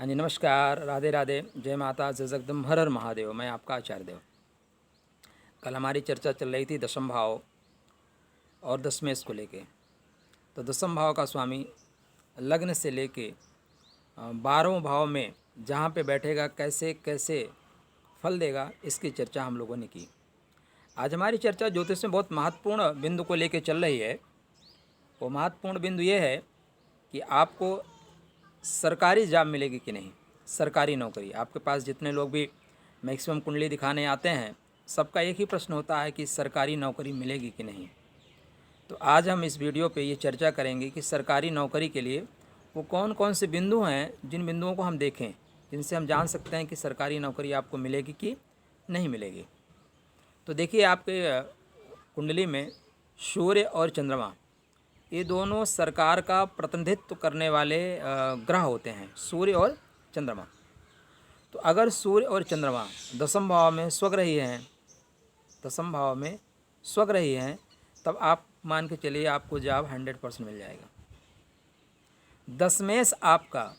हाँ जी, नमस्कार, राधे राधे, जय माता जय जगदम्ब, हर हर महादेव। मैं आपका आचार्य देव। कल हमारी चर्चा चल रही थी दशम भाव और दशमेश को लेके। तो दशम भाव का स्वामी लग्न से लेके 12वें भाव में जहाँ पे बैठेगा कैसे कैसे फल देगा, इसकी चर्चा हम लोगों ने की। आज हमारी चर्चा ज्योतिष में बहुत महत्वपूर्ण बिंदु को लेके चल रही है। वो महत्वपूर्ण बिंदु ये है कि आपको सरकारी जॉब मिलेगी कि नहीं, सरकारी नौकरी। आपके पास जितने लोग भी मैक्सिमम कुंडली दिखाने आते हैं, सबका एक ही प्रश्न होता है कि सरकारी नौकरी मिलेगी कि नहीं। तो आज हम इस वीडियो पे ये चर्चा करेंगे कि सरकारी नौकरी के लिए वो कौन कौन से बिंदु हैं, जिन बिंदुओं को हम देखें, जिनसे हम जान सकते हैं कि सरकारी नौकरी आपको मिलेगी कि नहीं मिलेगी। तो देखिए, आपके कुंडली में सूर्य और चंद्रमा, ये दोनों सरकार का प्रतिनिधित्व करने वाले ग्रह होते हैं, सूर्य और चंद्रमा। तो अगर सूर्य और चंद्रमा दशम भाव में स्वग्रही हैं, दशम भाव में स्वग्रही हैं, तब आप मान के चलिए आपको जॉब 100% मिल जाएगा। दशमेश आपका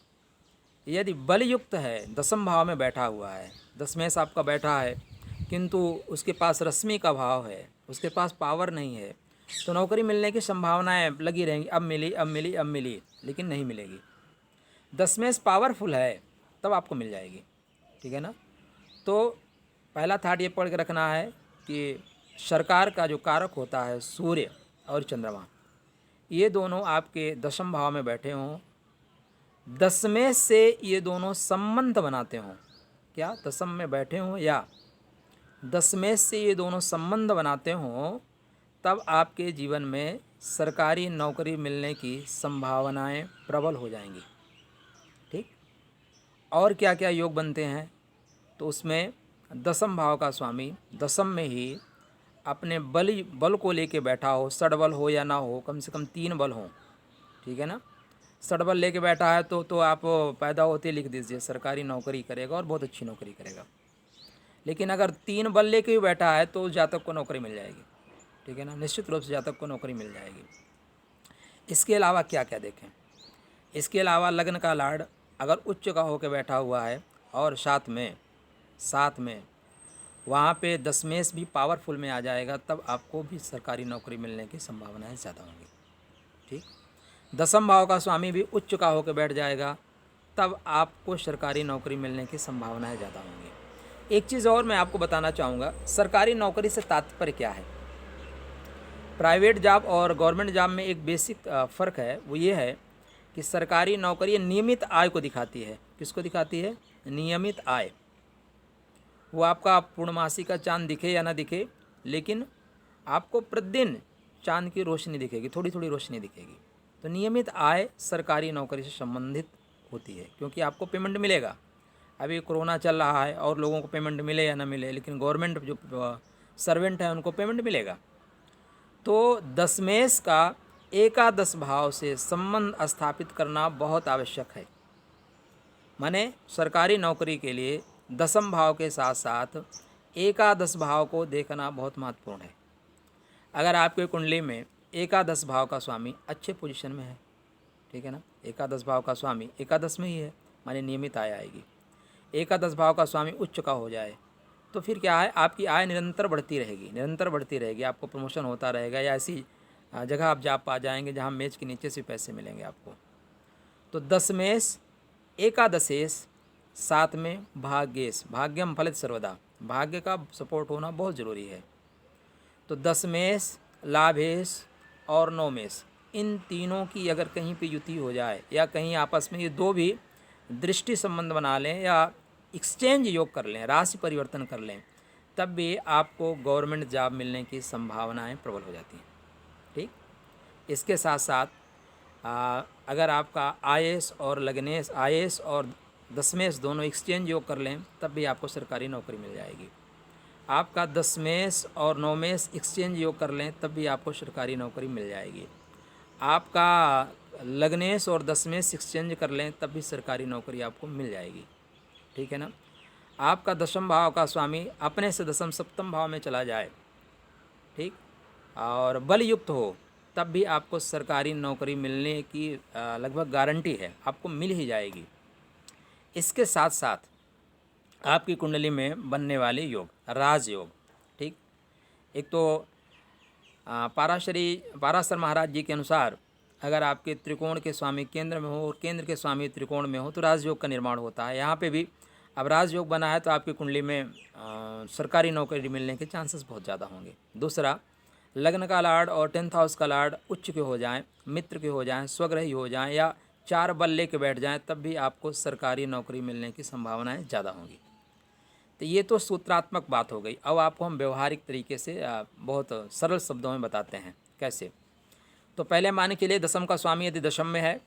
यदि बलयुक्त है, दशम भाव में बैठा हुआ है, दशमेश आपका बैठा है किंतु उसके पास रश्मि का भाव है, उसके पास पावर नहीं है, तो नौकरी मिलने की संभावनाएं लगी रहेंगी, अब मिली अब मिली अब मिली, लेकिन नहीं मिलेगी। दशमेश पावरफुल है तब आपको मिल जाएगी, ठीक है ना। तो पहला थाट ये पढ़ के रखना है कि सरकार का जो कारक होता है सूर्य और चंद्रमा, ये दोनों आपके दशम भाव में बैठे हों, दशमेश से ये दोनों संबंध बनाते हों, क्या दशम में बैठे हों या दशमेश से ये दोनों संबंध बनाते हों, तब आपके जीवन में सरकारी नौकरी मिलने की संभावनाएं प्रबल हो जाएंगी। ठीक। और क्या क्या योग बनते हैं, तो उसमें दशम भाव का स्वामी दशम में ही अपने बल को लेके बैठा हो, षडबल हो या ना हो, कम से कम 3 बल हों, ठीक है ना। षडबल लेके बैठा है तो आप पैदा होते लिख दीजिए सरकारी नौकरी करेगा और बहुत अच्छी नौकरी करेगा। लेकिन अगर 3 बल लेके ही बैठा है तो जातक को नौकरी मिल जाएगी, ठीक है ना, निश्चित रूप से जातक को नौकरी मिल जाएगी। इसके अलावा क्या क्या देखें, इसके अलावा लग्न का लार्ड अगर उच्च का होकर बैठा हुआ है और साथ में वहाँ पे दशमेश भी पावरफुल में आ जाएगा, तब आपको भी सरकारी नौकरी मिलने की संभावनाएं ज़्यादा होंगी। ठीक। दशम भाव का स्वामी भी उच्च का होकर बैठ जाएगा, तब आपको सरकारी नौकरी मिलने की संभावनाएं ज़्यादा होंगी। एक चीज़ और मैं आपको बताना चाहूँगा, सरकारी नौकरी से तात्पर्य क्या है। प्राइवेट जॉब और गवर्नमेंट जॉब में एक बेसिक फ़र्क है, वो ये है कि सरकारी नौकरी नियमित आय को दिखाती है। किसको दिखाती है? नियमित आय। वो आपका पूर्णमासी का चांद दिखे या ना दिखे, लेकिन आपको प्रतिदिन चांद की रोशनी दिखेगी, थोड़ी थोड़ी रोशनी दिखेगी। तो नियमित आय सरकारी नौकरी से संबंधित होती है, क्योंकि आपको पेमेंट मिलेगा। अभी कोरोना चल रहा है और लोगों को पेमेंट मिले या ना मिले, लेकिन गवर्नमेंट जो सर्वेंट है उनको पेमेंट मिलेगा। तो दशमेश का एकादश भाव से संबंध स्थापित करना बहुत आवश्यक है। माने सरकारी नौकरी के लिए दशम भाव के साथ साथ एकादश भाव को देखना बहुत महत्वपूर्ण है। अगर आपके कुंडली में एकादश भाव का स्वामी अच्छे पोजीशन में है, ठीक है ना, एकादश भाव का स्वामी एकादश में ही है, माने नियमित आय आएगी। एकादश भाव का स्वामी उच्च का हो जाए तो फिर क्या है, आपकी आय निरंतर बढ़ती रहेगी, आपको प्रमोशन होता रहेगा, या ऐसी जगह आप जा पा जाएंगे जहाँ मेज के नीचे से पैसे मिलेंगे आपको। तो दशमेश एकादशेश, साथ में भाग्येश, भाग्यम फलित सर्वदा, भाग्य का सपोर्ट होना बहुत ज़रूरी है। तो दशमेश, लाभेश और नौमेश, इन तीनों की अगर कहीं पे युति हो जाए या कहीं आपस में ये दो भी दृष्टि संबंध बना लें या एक्सचेंज योग कर लें, राशि परिवर्तन कर लें, तब भी आपको गवर्नमेंट जॉब मिलने की संभावनाएं प्रबल हो जाती हैं। ठीक। इसके साथ साथ अगर आपका आईएएस और लग्नेश, आईएएस और दशमेश दोनों एक्सचेंज योग कर लें, तब भी आपको सरकारी नौकरी मिल जाएगी। आपका दशमेश और नौमेश एक्सचेंज योग कर लें, तब भी आपको सरकारी नौकरी मिल जाएगी। आपका लग्नेश और दशमेश एक्सचेंज कर लें, तब भी सरकारी नौकरी आपको मिल जाएगी, ठीक है ना। आपका दशम भाव का स्वामी अपने से दशम सप्तम भाव में चला जाए, ठीक, और बल युक्त हो, तब भी आपको सरकारी नौकरी मिलने की लगभग गारंटी है, आपको मिल ही जाएगी। इसके साथ साथ आपकी कुंडली में बनने वाले योग, राजयोग, ठीक। एक तो पाराशर महाराज जी के अनुसार अगर आपके त्रिकोण के स्वामी केंद्र में हो और केंद्र के स्वामी त्रिकोण में हो तो राजयोग का निर्माण होता है। यहाँ पे भी अब राजयोग बना है तो आपकी कुंडली में सरकारी नौकरी मिलने के चांसेस बहुत ज़्यादा होंगे। दूसरा, लग्न का लॉर्ड और 10th हाउस का लॉर्ड उच्च के हो जाएं, मित्र के हो जाएं, स्वग्रही हो जाएं या 4 बल लेके बैठ जाएं, तब भी आपको सरकारी नौकरी मिलने की संभावनाएं ज़्यादा होंगी। तो ये तो सूत्रात्मक बात हो गई। अब आपको हम व्यवहारिक तरीके से बहुत सरल शब्दों में बताते हैं कैसे। तो पहले मान के लिए दशम का स्वामी यदि दशम में है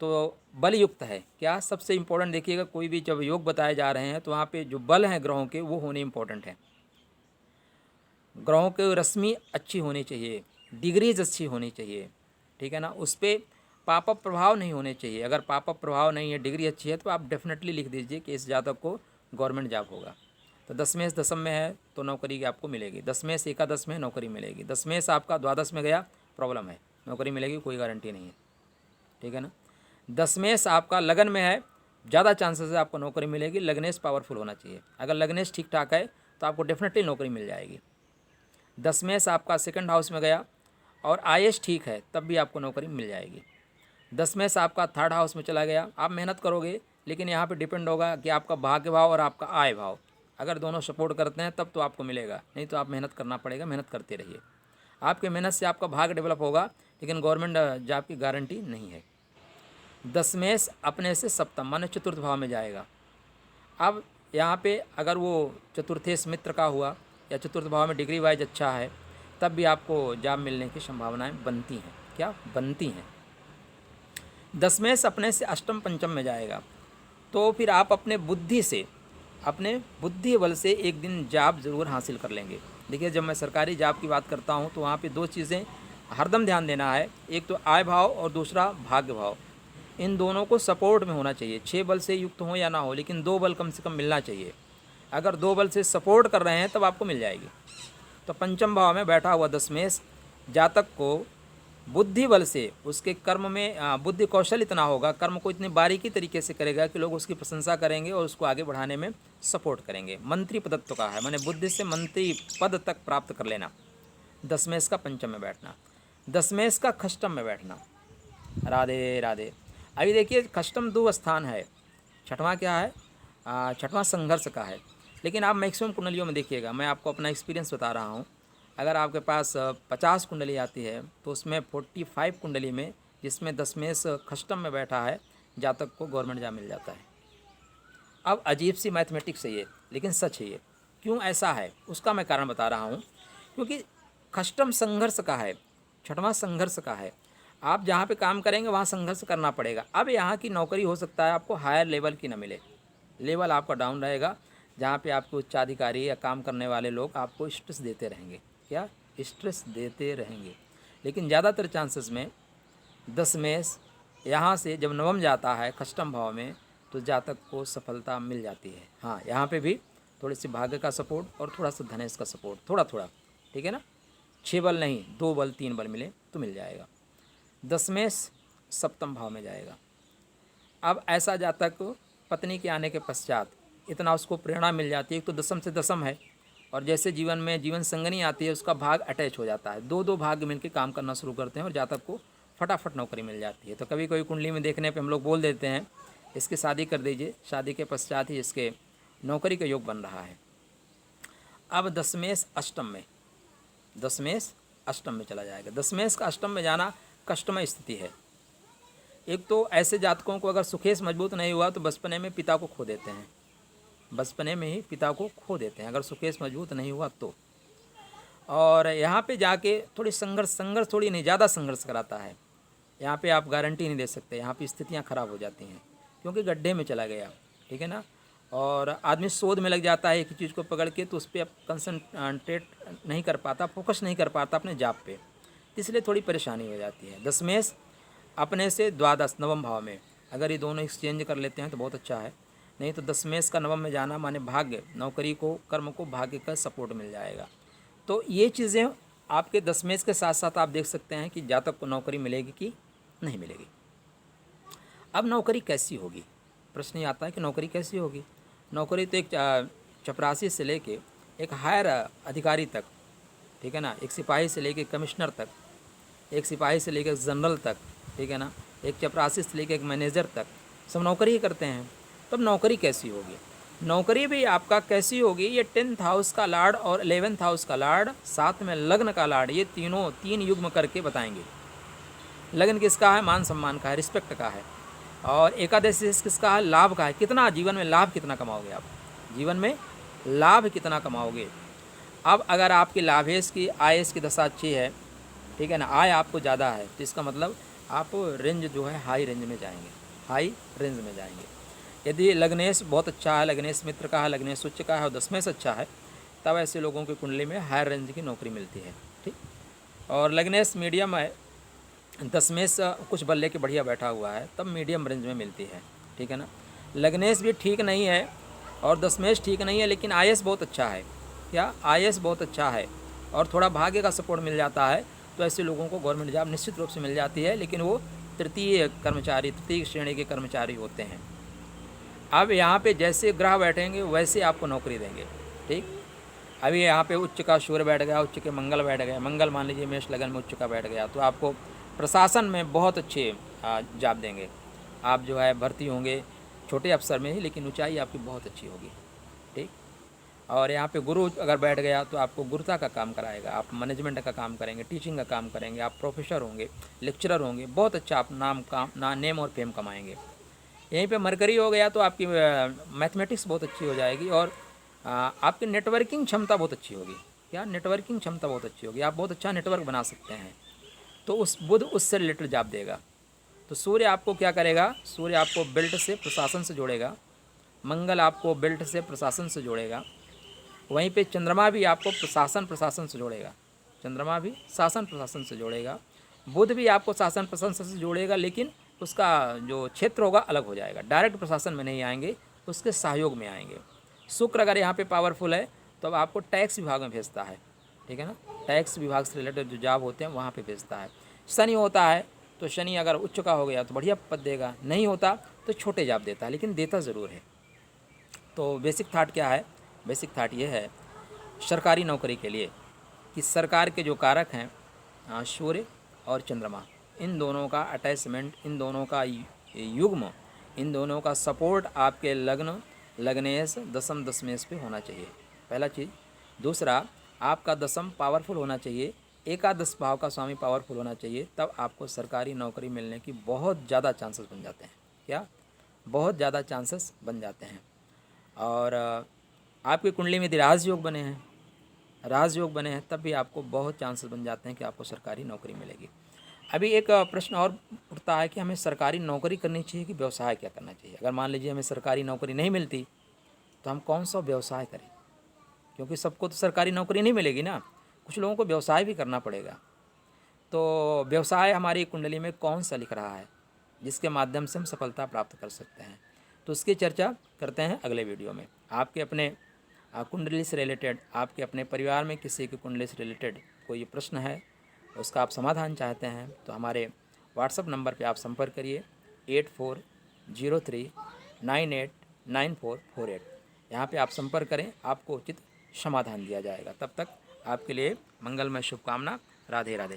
तो बल युक्त है। क्या सबसे इम्पोर्टेंट देखिएगा, कोई भी जब योग बताए जा रहे हैं तो वहाँ पे जो बल हैं ग्रहों के वो होने इम्पोर्टेंट है। ग्रहों की रश्मि अच्छी होनी चाहिए, डिग्रीज अच्छी होनी चाहिए, ठीक है ना। उस पर पाप प्रभाव नहीं होने चाहिए। अगर पाप प्रभाव नहीं है, डिग्री अच्छी है, तो आप डेफिनेटली लिख दीजिए कि इस जातक को गवर्नमेंट जॉब होगा। तो दशमेश दशम में है तो नौकरी आपको मिलेगी। दशमेश एकादश में नौकरी मिलेगी। दशमेश आपका द्वादश में गया, प्रॉब्लम है, नौकरी मिलेगी कोई गारंटी नहीं है, ठीक है ना। दशमेश आपका लगन में है, ज़्यादा चांसेस है आपको नौकरी मिलेगी। लग्नेश पावरफुल होना चाहिए। अगर लग्नेश ठीक ठाक है तो आपको डेफिनेटली नौकरी मिल जाएगी। दशमेश आपका सेकंड हाउस में गया और आयश ठीक है तब भी आपको नौकरी मिल जाएगी। दशमेश आपका थर्ड हाउस में चला गया, आप मेहनत करोगे, लेकिन यहाँ पे डिपेंड होगा कि आपका भाग्य भाव और आपका आय भाव अगर दोनों सपोर्ट करते हैं तब तो आपको मिलेगा, नहीं तो आप मेहनत करना पड़ेगा। मेहनत करते रहिए, आपके मेहनत से आपका भाग्य डेवलप होगा, लेकिन गवर्नमेंट जॉब की गारंटी नहीं है। दशमेश अपने से सप्तम माने चतुर्थ भाव में जाएगा। अब यहाँ पे अगर वो चतुर्थेश मित्र का हुआ या चतुर्थ भाव में डिग्री वाइज अच्छा है, तब भी आपको जॉब मिलने की संभावनाएं बनती हैं। क्या बनती हैं? दशमेश अपने से अष्टम पंचम में जाएगा तो फिर आप अपने बुद्धि से, अपने बुद्धि बल से एक दिन जॉब ज़रूर हासिल कर लेंगे। देखिए, जब मैं सरकारी जॉब की बात करता हूँ तो वहाँ पे 2 चीज़ें हरदम ध्यान देना है, एक तो आय भाव और दूसरा भाग्य भाव। इन दोनों को सपोर्ट में होना चाहिए। 6 बल से युक्त हो या ना हो, लेकिन 2 बल कम से कम मिलना चाहिए। अगर 2 बल से सपोर्ट कर रहे हैं तब आपको मिल जाएगी। तो पंचम भाव में बैठा हुआ दशमेश जातक को बुद्धि बल से उसके कर्म में बुद्धि कौशल इतना होगा, कर्म को इतनी बारीकी तरीके से करेगा कि लोग उसकी प्रशंसा करेंगे और उसको आगे बढ़ाने में सपोर्ट करेंगे। मंत्री पदत्व का है, माने बुद्धि से मंत्री पद तक प्राप्त कर लेना। दशमेश का पंचम में बैठना, दशमेश का खष्टम में बैठना। राधे राधे। अभी देखिए, खष्टम 2 स्थान है, छठवां क्या है? छठवां संघर्ष का है। लेकिन आप मैक्सिमम कुंडलियों में देखिएगा, मैं आपको अपना एक्सपीरियंस बता रहा हूँ। अगर आपके पास 50 कुंडली आती है तो उसमें 45 कुंडली में जिसमें दशमेश खष्टम में बैठा है, जातक को गवर्नमेंट जॉब मिल जाता है। अब अजीब सी मैथमेटिक्स है ये, लेकिन सच है ये। क्यों ऐसा है उसका मैं कारण बता रहा हूँ। क्योंकि खष्टम संघर्ष का है, छठवां संघर्ष का है। आप जहाँ पे काम करेंगे वहाँ संघर्ष करना पड़ेगा। अब यहाँ की नौकरी हो सकता है आपको हायर लेवल की ना मिले, लेवल आपका डाउन रहेगा, जहाँ पे आपके उच्चाधिकारी या काम करने वाले लोग आपको स्ट्रेस देते रहेंगे। क्या? स्ट्रेस देते रहेंगे। लेकिन ज़्यादातर चांसेस में दशमेश यहाँ से जब नवम जाता है खष्टम भाव में तो जातक को सफलता मिल जाती है। हाँ, यहाँ पे भी थोड़ी सी भाग्य का सपोर्ट और थोड़ा सा धनेश का सपोर्ट, थोड़ा थोड़ा, ठीक है ना। 6 बल नहीं, 2 बल 3 बल मिले तो मिल जाएगा। दशमेश सप्तम भाव में जाएगा। अब ऐसा जातक पत्नी के आने के पश्चात इतना उसको प्रेरणा मिल जाती है। एक तो दशम से दशम है और जैसे जीवन में जीवन संगनी आती है उसका भाग अटैच हो जाता है। 2-2 भाग मिलकर काम करना शुरू करते हैं और जातक को फटाफट नौकरी मिल जाती है। तो कभी कोई कुंडली में देखने पे हम लोग बोल देते हैं इसकी शादी कर दीजिए, शादी के पश्चात ही इसके नौकरी का योग बन रहा है। अब दशमेश अष्टम में, दशमेश अष्टम में चला जाएगा। दशमेश का अष्टम में जाना कष्टमय स्थिति है। एक तो ऐसे जातकों को अगर सुखेश मजबूत नहीं हुआ तो बचपने में पिता को खो देते हैं, बचपने में ही पिता को खो देते हैं अगर सुखेश मजबूत नहीं हुआ तो। और यहाँ पे जाके थोड़ी संघर्ष थोड़ी नहीं, ज़्यादा संघर्ष कराता है। यहाँ पे आप गारंटी नहीं दे सकते, यहाँ पे स्थितियाँ खराब हो जाती हैं क्योंकि गड्ढे में चला गया, ठीक है ना। और आदमी शोध में लग जाता है एक ही चीज़ को पकड़ के, तो उस पर कंसंट्रेट नहीं कर पाता, फोकस नहीं कर पाता अपने जॉब पे, इसलिए थोड़ी परेशानी हो जाती है। दशमेश अपने से द्वादश नवम भाव में, अगर ये दोनों एक्सचेंज कर लेते हैं तो बहुत अच्छा है। नहीं तो दशमेश का नवम में जाना माने भाग्य, नौकरी को, कर्म को भाग्य का सपोर्ट मिल जाएगा। तो ये चीज़ें आपके दशमेश के साथ साथ आप देख सकते हैं कि जातक को नौकरी मिलेगी कि नहीं मिलेगी। अब नौकरी कैसी होगी? प्रश्न ये आता है कि नौकरी कैसी होगी। नौकरी तो एक चपरासी से लेके एक हायर अधिकारी तक, ठीक है ना, एक सिपाही से लेके कमिश्नर तक, एक सिपाही से लेके जनरल तक, ठीक है ना, एक चपरासी से लेके एक मैनेजर तक, सब नौकरी ही करते हैं। तब नौकरी कैसी होगी? नौकरी भी आपका कैसी होगी, ये 10th हाउस का लॉर्ड और 11th हाउस का लॉर्ड, साथ में लग्न का लॉर्ड, ये तीनों 3 युग्म करके बताएंगे। लग्न किसका है? मान सम्मान का है, रिस्पेक्ट का है। और एकादशी किसका है? लाभ का है। कितना जीवन में लाभ कितना कमाओगे आप, जीवन में लाभ कितना कमाओगे। अब अगर आपकी लाभेश की आयेश की दशा अच्छी है, ठीक है ना, आय आपको ज़्यादा है, तो इसका मतलब आप रेंज जो है हाई रेंज में जाएंगे, हाई रेंज में जाएंगे। यदि लग्नेश बहुत अच्छा है, लग्नेश मित्र का है, लग्नेश उच्च का है और दशमेश अच्छा है, तब ऐसे लोगों की कुंडली में हायर रेंज की नौकरी मिलती है, ठीक। और लग्नेश मीडियम है, दशमेश कुछ बल्ले के बढ़िया बैठा हुआ है, तब मीडियम रेंज में मिलती है, ठीक है ना। लग्नेश भी ठीक नहीं है और दशमेश ठीक नहीं है, लेकिन आयस बहुत अच्छा है। क्या? आयस बहुत अच्छा है और थोड़ा भाग्य का सपोर्ट मिल जाता है, तो ऐसे लोगों को गवर्नमेंट जॉब निश्चित रूप से मिल जाती है, लेकिन वो तृतीय कर्मचारी, तृतीय श्रेणी के कर्मचारी होते हैं। अब यहाँ पे जैसे ग्रह बैठेंगे वैसे आपको नौकरी देंगे, ठीक। अभी यहाँ पे उच्च का सूर्य बैठ गया, उच्च के मंगल बैठ गए, मंगल मान लीजिए मेष लगन में उच्च का बैठ गया, तो आपको प्रशासन में बहुत अच्छे जॉब देंगे। आप जो है भर्ती होंगे छोटे अफसर में ही, लेकिन ऊंचाई आपकी बहुत अच्छी होगी, ठीक। और यहाँ पे गुरु अगर बैठ गया तो आपको गुरुता का काम कराएगा, आप मैनेजमेंट का काम करेंगे, टीचिंग का काम करेंगे, आप प्रोफेसर होंगे, लेक्चरर होंगे, बहुत अच्छा आप नेम और फेम कमाएंगे। यहीं पे मरकरी हो गया तो आपकी मैथमेटिक्स बहुत अच्छी हो जाएगी और आपकी नेटवर्किंग क्षमता बहुत अच्छी होगी। क्या? नेटवर्किंग क्षमता बहुत अच्छी होगी, आप बहुत अच्छा नेटवर्क बना सकते हैं। तो उस बुध उससे रिलेटेड जॉब देगा। तो सूर्य आपको क्या करेगा? सूर्य आपको बेल्ट से प्रशासन से जोड़ेगा, मंगल आपको बेल्ट से प्रशासन से जोड़ेगा, वहीं पे चंद्रमा भी आपको प्रशासन से जोड़ेगा, चंद्रमा भी शासन प्रशासन से जोड़ेगा। बुध भी आपको शासन प्रशासन से जोड़ेगा, लेकिन उसका जो क्षेत्र होगा अलग हो जाएगा, डायरेक्ट प्रशासन में नहीं आएंगे, उसके सहयोग में आएंगे। शुक्र अगर यहाँ पे पावरफुल है तो अब आपको टैक्स विभाग में भेजता है, ठीक है ना, टैक्स विभाग से रिलेटेड जो जॉब होते हैं वहाँ पे भेजता है। शनि होता है तो शनि अगर उच्च का हो गया तो बढ़िया पद देगा, नहीं होता तो छोटे जॉब देता है, लेकिन देता ज़रूर है। तो बेसिक थाट क्या है? बेसिक थाट ये है सरकारी नौकरी के लिए कि सरकार के जो कारक हैं सूर्य और चंद्रमा, इन दोनों का अटैचमेंट, इन दोनों का युग्म, इन दोनों का सपोर्ट आपके लग्न, लग्नेश, दशम, दशमेश पे होना चाहिए, पहला चीज़। दूसरा, आपका दशम पावरफुल होना चाहिए, एकादश भाव का स्वामी पावरफुल होना चाहिए, तब आपको सरकारी नौकरी मिलने की बहुत ज़्यादा चांसेस बन जाते हैं। क्या? बहुत ज़्यादा चांसेस बन जाते हैं। और आपकी कुंडली में यदि राजयोग बने हैं, राजयोग बने हैं, तब भी आपको बहुत चांसेस बन जाते हैं कि आपको सरकारी नौकरी मिलेगी। अभी एक प्रश्न और उठता है कि हमें सरकारी नौकरी करनी चाहिए कि व्यवसाय क्या करना चाहिए। अगर मान लीजिए हमें सरकारी नौकरी नहीं मिलती तो हम कौन सा व्यवसाय करें, क्योंकि सबको तो सरकारी नौकरी नहीं मिलेगी ना, कुछ लोगों को व्यवसाय भी करना पड़ेगा। तो व्यवसाय हमारी कुंडली में कौन सा लिख रहा है जिसके माध्यम से हम सफलता प्राप्त कर सकते हैं, तो उसकी चर्चा करते हैं अगले वीडियो में। आपके अपने कुंडली से रिलेटेड, आपके अपने परिवार में किसी की कुंडली से रिलेटेड कोई प्रश्न है, उसका आप समाधान चाहते हैं, तो हमारे व्हाट्सएप नंबर पे आप संपर्क करिए 8403989448। यहाँ पे आप संपर्क करें, आपको उचित समाधान दिया जाएगा। तब तक आपके लिए मंगलमय शुभकामना। राधे राधे।